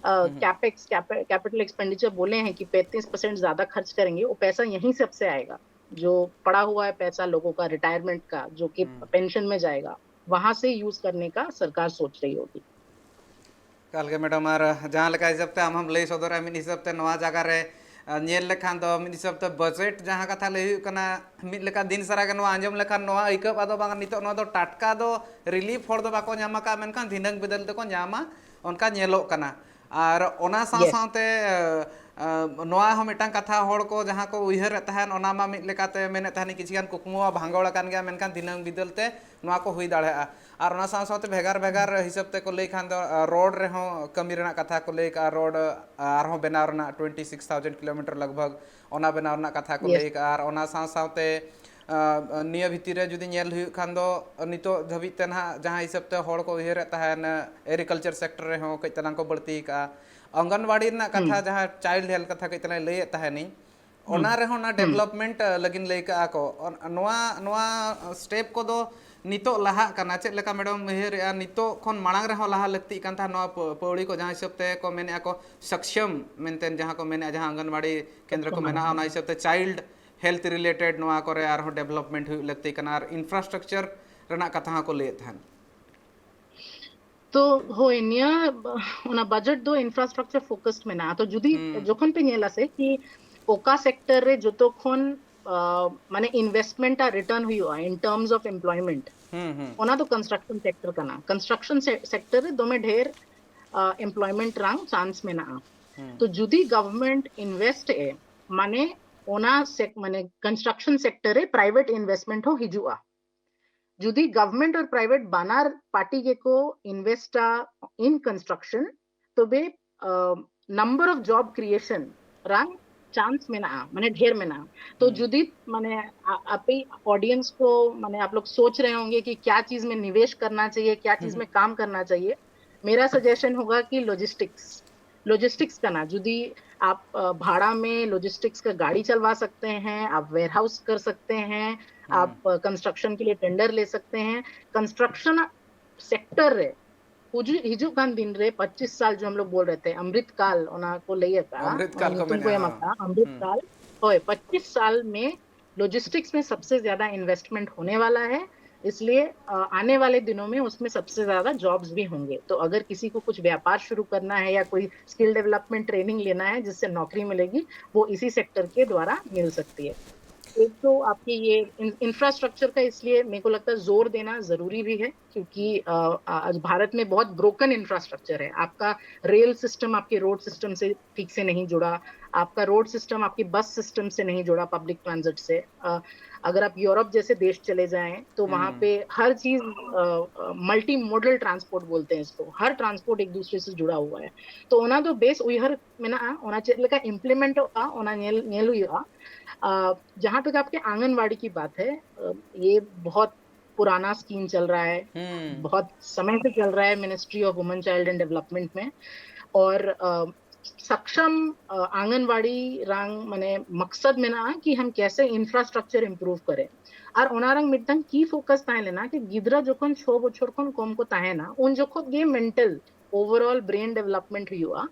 कैपेक्स कैपिटल एक्सपेंडिचर बोले हैं कि 35% ज्यादा खर्च करेंगे वो पैसा यहीं से अब से आएगा जो पड़ा हुआ है पैसा लोगों का रिटायरमेंट का जो कि पेंशन में जाएगा वहां से यूज करने का सरकार सोच रही होगी काल के मैडम और जहाँ लेका हिसाब ते हम लई सदर मिद हिसाब ते नवा जगह रे नेल लेखान दो मिद हिसाब ते बजेट जहाँ कथा लई हुई कना मिद लेका दिन सारा के नवा आंजम लेखान नवा इकब आदो बांग नितो नवा दो टाटका दो रिलीफ हर दो बाको ᱧᱟᱢᱟ का मेनखान धिनंग बदल ते को ᱧᱟᱢᱟ उनका ñेलोग कना और ओना साथ Yes. साथे नवा हो मिटांग कथा हड़ को जहाँ को उयहर तहन ओना मा मिद लेकाते मेने तहनी किछिगान कुकमुआ भांगोड़ कान गया मेनखान धिनंग बिदलते नवा को हुई दाड़ेआ और ओना साथ साथे भेगार भेगार हिसाब ते को लई खान दो रोड रे हो कमी रेना कथा को लई का रोड आर हो बनाव रेना 26,000 किलोमीटर लगभग ओना बनाव रेना कथा को Yes. लई और ओना साथ साथे निया भितर रे जुदी नेल हुई खान दो नितो धबी ते ना जहाँ हिसाब ते हड़ को उयहर तहन एग्रीकल्चर सेक्टर रे हो कई तलांग को बढ़ती का अंगनवाड़ी रेना कथा जहाँ चाइल्ड हेल्थ कथा कई तलांग लई तहनी ओना रे हो ना डेवलपमेंट लगिन लई का को नवा नवा स्टेप को दो नितो लहा कना चेक लेका मैडम उयहर नितो खन मांग रे हो लहा लगती कान था नवा पौड़ी को जहाँ हिसाब ते को मेने को सक्षम मेनतेन जहाँ को मेने जहाँ आंगनवाड़ी केंद्र को मेना ओना हिसाब ते चाइल्ड हेल्थ रिलेटेड नवा करे आर हो डेवलपमेंट हुई लगती कना और इंफ्रास्ट्रक्चर रेना कथा को ले थन तो हो इनिया ओना बजट दो इंफ्रास्ट्रक्चर फोकस्ड में ना तो जुदी जोखन पे नेला से कि ओका सेक्टर रे जतो खन माने इन्वेस्टमेंट आ रिटर्न हुई इन टर्म्स ऑफ एम्प्लॉयमेंट ओना तो कंस्ट्रक्शन सेक्टर का ना कंस्ट्रक्शन सेक्टर रे दो में ढेर एम्प्लॉयमेंट रंग चांस में ना तो जुदी गवर्नमेंट इन्वेस्ट ए माने ओना माने कंस्ट्रक्शन सेक्टर रे प्राइवेट इन्वेस्टमेंट हो हिजुआ जुदी गवर्नमेंट और प्राइवेट बानार पार्टी के को इन्वेस्ट इन कंस्ट्रक्शन तो बे नंबर ऑफ जॉब क्रिएशन रंग चांस में ना माने ढेर में ना तो जुदी माने आप ऑडियंस को माने आप लोग सोच रहे होंगे कि क्या चीज में निवेश करना चाहिए क्या चीज में काम करना चाहिए मेरा सजेशन होगा कि लॉजिस्टिक्स का ना जुदी आप भाड़ा में लॉजिस्टिक्स का गाड़ी चलवा सकते हैं आप वेयरहाउस कर सकते हैं आप कंस्ट्रक्शन के लिए टेंडर ले सकते हैं कंस्ट्रक्शन सेक्टर रे हिजू कान दिन रे 25 साल जो हम लोग बोल रहे थे अमृत काल ओना को लइए का अमृत काल को तुमको ये मता अमृत काल होए 25 साल में लॉजिस्टिक्स में सबसे ज्यादा इन्वेस्टमेंट होने वाला है इसलिए आने वाले दिनों में उसमें सबसे ज्यादा जॉब्स भी होंगे तो अगर किसी को कुछ व्यापार शुरू करना है या कोई स्किल डेवलपमेंट ट्रेनिंग लेना है जिससे नौकरी मिलेगी वो इसी सेक्टर के द्वारा मिल सकती है एक तो आपकी ये इंफ्रास्ट्रक्चर का इसलिए मेरे को लगता है जोर देना जरूरी भी है क्योंकि आज भारत में बहुत ब्रोकन इंफ्रास्ट्रक्चर है आपका रेल सिस्टम आपके रोड सिस्टम से ठीक से नहीं जुड़ा आपका रोड सिस्टम आपकी बस सिस्टम से नहीं जुड़ा पब्लिक ट्रांजिट से अगर आप यूरोप जैसे देश चले जाएं तो वहां पे हर चीज मल्टी मॉडल ट्रांसपोर्ट बोलते हैं इसको हर ट्रांसपोर्ट एक दूसरे से जुड़ा हुआ है तो ओना तो बेस उयहर मेना ओना चेलका इम्प्लीमेंट ओना नेल हुआ जहां तक आपके आंगनवाड़ी की बात है ये बहुत पुराना स्कीम चल रहा है बहुत समय से चल रहा है ministry of women child and development में और सक्षम आंगनवाड़ी रंग माने मकसद में ना कि हम कैसे इंफ्रास्ट्रक्चर इम्प्रूव करें और ओनारंग मिटन की फोकस ताहे लेना कि गिदरा जोखन 6 বছর कोन कम को ताहे ना उन जोखन गे मेंटल ओवरऑल ब्रेन डेवलपमेंट हुआ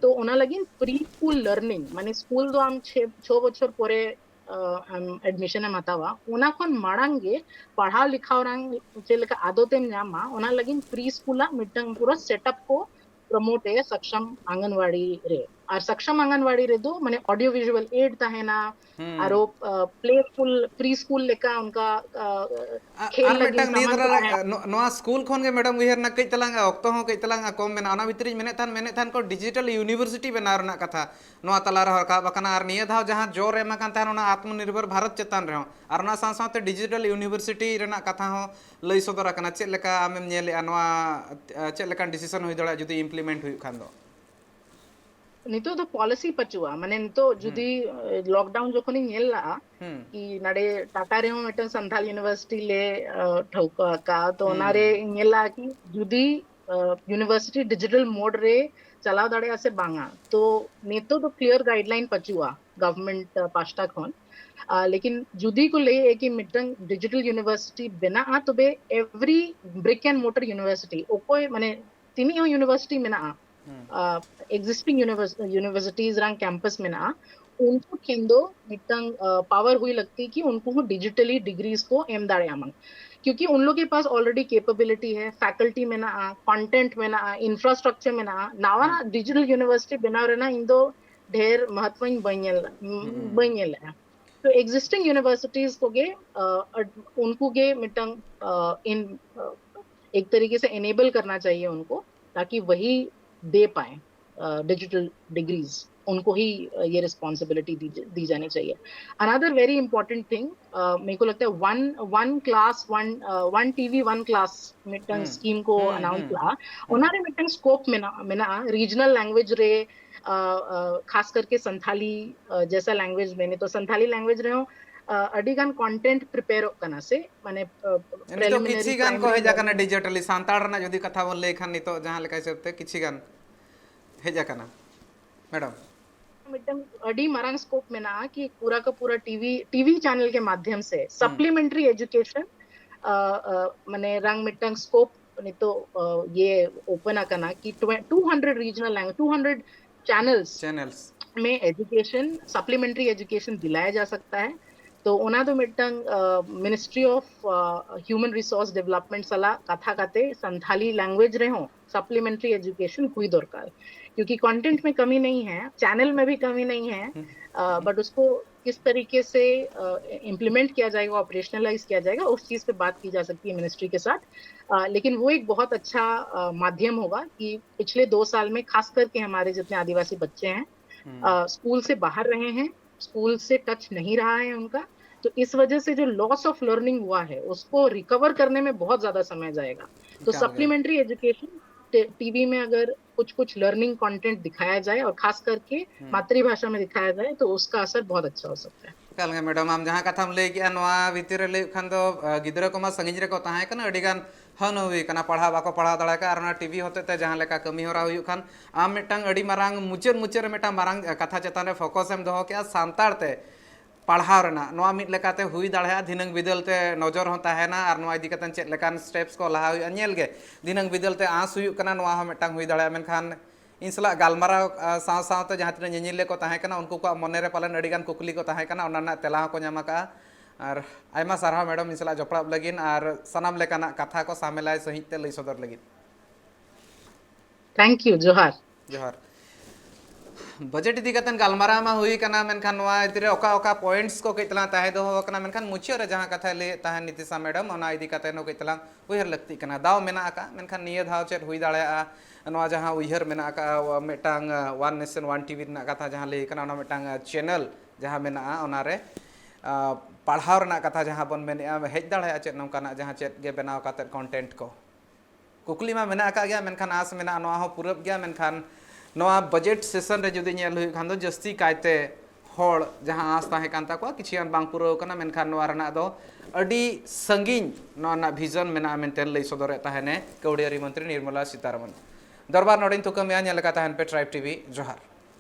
तो ओना लगिन प्री स्कूल लर्निंग माने स्कूल दो हम 6 বছর পরে एडमिशन है मातावा ओना कोन माड़ांगे पढ़ा लिखा रंग चेलका आदतेम नामा ओना लगिन प्री स्कूला मिटन पूरा सेटअप को प्रमोट है सक्षम आंगनवाड़ी रे और सक्षम आंगनवाड़ी रे दो माने ऑडियो विजुअल एड ताहेना और प्लेफुल प्री स्कूल लेका उनका खेल लगी नवा स्कूल खन के मैडम उयहर ना कई तलांग ऑक्तो हो कई तलांग कम मेना ओना भितरी मेने थान को डिजिटल यूनिवर्सिटी बना रना कथा नवा तला रह का बकना और निया धाव जहां जोर एमा कान थान ओना आत्मनिर्भर भारत चेतन रहो और ना साथ साथ डिजिटल यूनिवर्सिटी रेना कथा हो लई सदर कना चेक लेका आमेम नेले नवा चेक लेका डिसीजन होई दड़ा जदी इम्प्लीमेंट हुई खान दो नितो तो पॉलिसी पचुआ माने नितो जुदी लॉकडाउन जो कोनी नेल ला कि नाडे टाटा रे मिटन संथाल यूनिवर्सिटी ले ठौका का तो नारे नेल ला कि जुदी यूनिवर्सिटी डिजिटल मोड रे चलाव दाड़े आसे बांगा तो नितो तो क्लियर गाइडलाइन पचुआ गवर्नमेंट पास्टा खन लेकिन जुदी को ले कि मिटन डिजिटल यूनिवर्सिटी बिना आ तो बे every brick and mortar university ओकोय माने तिनी यूनिवर्सिटी में ना existing universities रंग कैंपस में ना उनको केंदो मिटंग पावर हुई लगती कि उनको डिजिटली डिग्रीज को एम दाड़े आमंग क्योंकि उन लोग के पास ऑलरेडी कैपेबिलिटी है फैकल्टी में ना कंटेंट में ना इंफ्रास्ट्रक्चर में ना नावा ना डिजिटल यूनिवर्सिटी बना रहना इंदो ढेर महत्वपूर्ण बनियल है तो एग्जिस्टिंग यूनिवर्सिटीज को गे उनको गे मिटंग इन एक तरीके से एनेबल करना चाहिए उनको ताकि वही दे पाए डिजिटल डिग्रीज उनको ही ये रिस्पॉन्सिबिलिटी दी जानी चाहिए अनदर वेरी इंपॉर्टेंट थिंग मेरे को लगता है one class one TV one class mitten scheme को अनाउंस ला उन्होंने मिटन स्कोप में ना रीजनल लैंग्वेज रे खास करके संथाली जैसा लैंग्वेज में तो संथाली लैंग्वेज रहे हो अडिगान कंटेंट प्रिपेयर करना से माने तो किछि गान को हेजा कना डिजिटली सांताड़ रना जदी कथा बोल ले खान नितो जहां लेका हिसाबते किछि गान हेजा कना मैडम मिटम अडी मरांग स्कोप में ना कि पूरा का पूरा टीवी चैनल के माध्यम से सप्लीमेंट्री एजुकेशन माने रंग मिटंग स्कोप नहीं तो ये ओपन करना कि 200 रीजनल लैंग्वेज 200 चैनल्स में एजुकेशन सप्लीमेंट्री एजुकेशन दिलाया जा सकता है तो ओना तो meeting ministry of human resource development सला कथा काते संथाली लैंग्वेज रहे हो सप्लीमेंट्री एजुकेशन हुई दरकार क्योंकि कंटेंट में कमी नहीं है चैनल में भी कमी नहीं है बट उसको किस तरीके से इम्प्लीमेंट किया जाएगा ऑपरेशनलाइज किया जाएगा उस चीज पे बात की जा सकती है मिनिस्ट्री के साथ लेकिन वो एक बहुत अच्छा माध्यम होगा कि पिछले 2 साल में खास करके हमारे जितने आदिवासी बच्चे हैं स्कूल से बाहर रहे हैं स्कूल से टच नहीं रहा है उनका तो इस वजह से जो लॉस ऑफ लर्निंग हुआ है उसको रिकवर करने में बहुत ज्यादा समय जाएगा तो सप्लीमेंट्री एजुकेशन टीवी में अगर कुछ लर्निंग कंटेंट दिखाया जाए और खास करके मातृभाषा में दिखाया जाए तो उसका असर बहुत अच्छा हो सकता है कल मैडम आम जहां कथा ले कि नवा भीतर ले खान दो गिदरा को मा संगिज रे को ताहे कना अडिगान हन हुई कना पढ़ा बाको पढ़ा दड़ा का और टीवी होते ते जहां लेका कमी होरा हुई खान आम मिटंग अडी मारांग मुचर मिटा मारांग कथा चेतान रे फोकस एम दोहो के सांताड़ ते पढ़ाव रना नवा मिट लेकाते हुई दाड़ा दिनंग बिदलते नजर हो ताहेना और नवा इदी कतन चेत लेकान स्टेप्स को लहा हुई अनेल गे दिनंग बिदलते आस हुई कना नवा हो मिटंग हुई दाड़ा मेनखान इन सला गालमारा साव सावते जहां तिना ñeñile को ताहे कना उनको को मने रे पालन अडिगान कुकली को ताहे कना ओना ना तेला को ᱧᱟᱢ का और आयमा सारहा मैडम इन सला जपड़ा लगिन और सनाम लेकाना कथा को सामेलाय सहित ते लई सदर लगिन थैंक यू जोहार बजट इदी कतन गालमारा मा हुई कना मेनखान नवा इतिरे ओका ओका पॉइंट्स को केतला ताहे दो कना मेनखान मुचियो रे जहां कथा ले ताहे नीतिशा मैडम ओना इदी कते नो केतला उहर लगती कना दाव मेना का मेनखान निये धाव चेत हुई दाड़ेआ नवा जहां उहर मेना का मेटांग वन नेशन वन टीवी ना कथा जहां ले कना ओना मेटांग चैनल जहां मेना ओना रे पढ़ाव रना कथा जहां बन मेने हेज दाड़ेआ चेत नोकाना जहां चेत गे बनाव काते कंटेंट को कुकली मा मेना का गया मेनखान आस मेना नवा हो पूरब गया मेनखान नवा बजेट सेशन रे जुदी नेल हुई खान दो जस्ती कायते होड़ जहां आस ताहे कान ताको किछियान बांग पुरो कना मेनखान नवा रना दो अडी संगिन नना विजन मेना मेंटेन लई सदरे ताहेने कौडियारी मंत्री निर्मला सीतारमण दरबार नोडिन तुकम या नेल का ताहेन पे ट्राइब टीवी जोहार।